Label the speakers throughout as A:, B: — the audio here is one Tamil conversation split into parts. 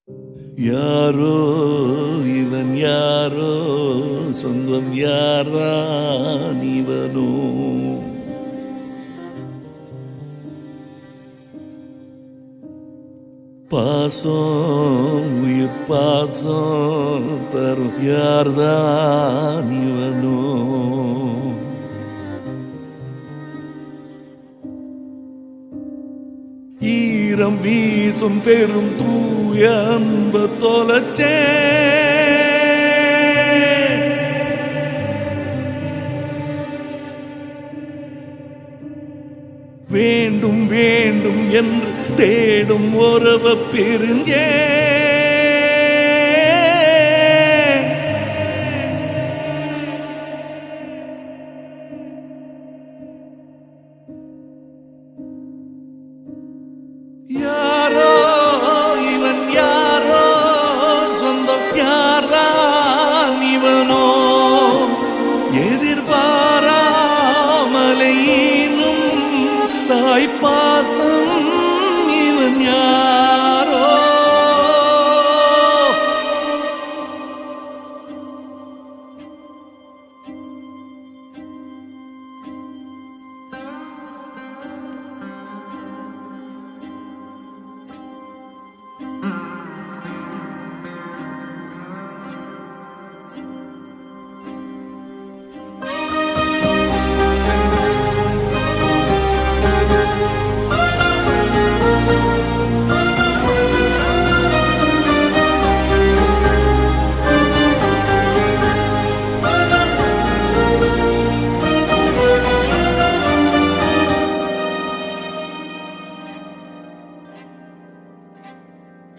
A: யாரோ இவன் யாரோ, சொந்தம் யார்தான் இவனோ? பாசம் உயிர் பாசம் தரும் யார்தான் இவனோ? ஈரம் வீசும் பெரும் தூய அன்பு தொலைச்சே, வேண்டும் வேண்டும் என்று தேடும் உறவ பிரிஞ்சே, யாரோ இவன் யாரோ, சொந்தம் யார்தான் இவனோ? எதிர்பாராமலையினும் தாய்ப்பாசம் இவன் யாரோ?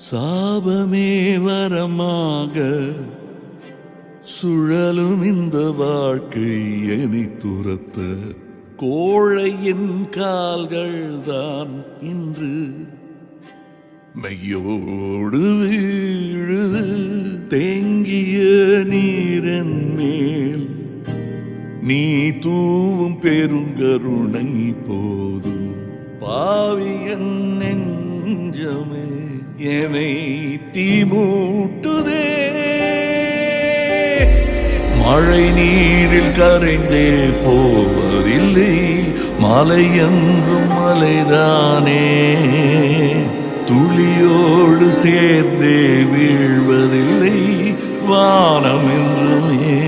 A: சாபமே வரமாக சுழலும் இந்த வாழ்க்கை என்னை துரத்த, கோழையின் கால்கள் தான் இன்று மெய்யோடு வீழுது. தேங்கிய நீரின் மேல் நீ தூவும் பெருங்கருணை போதும். பாவியன் நெஞ்சமே என்னை தீமூட்டுதே, மழை நீரில் கரைந்தே போவதில்லை, மலை என்றும் மலைதானே, துளியோடு சேர்ந்தே வீழ்வதில்லை வானம் என்றுமே.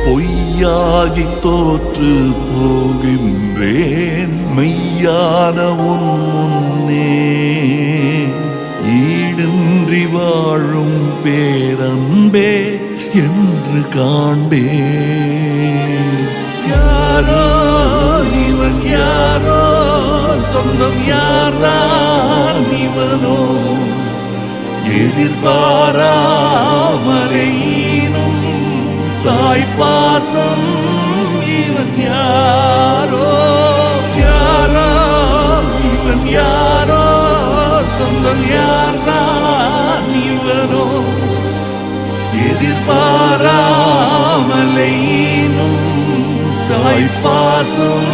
A: பொய்யாகி தோற்று போகின்றேன் மெய்யான உன் முன்னே, ஈடின்றி வாழும் பேரன்பே என்று காண்பேன். யாரோ இவன் யாரோ, சொந்தம் யார்தான் இவனோ? எதிர்பாராமலையினும் தாய்ப்பாசம் இவன் யாரோ? யாரோ இவன் யாரோ, சொந்தம் யார்தான் இவனோ? எதிர்பாராமலையினும் தாய்ப்பாசம்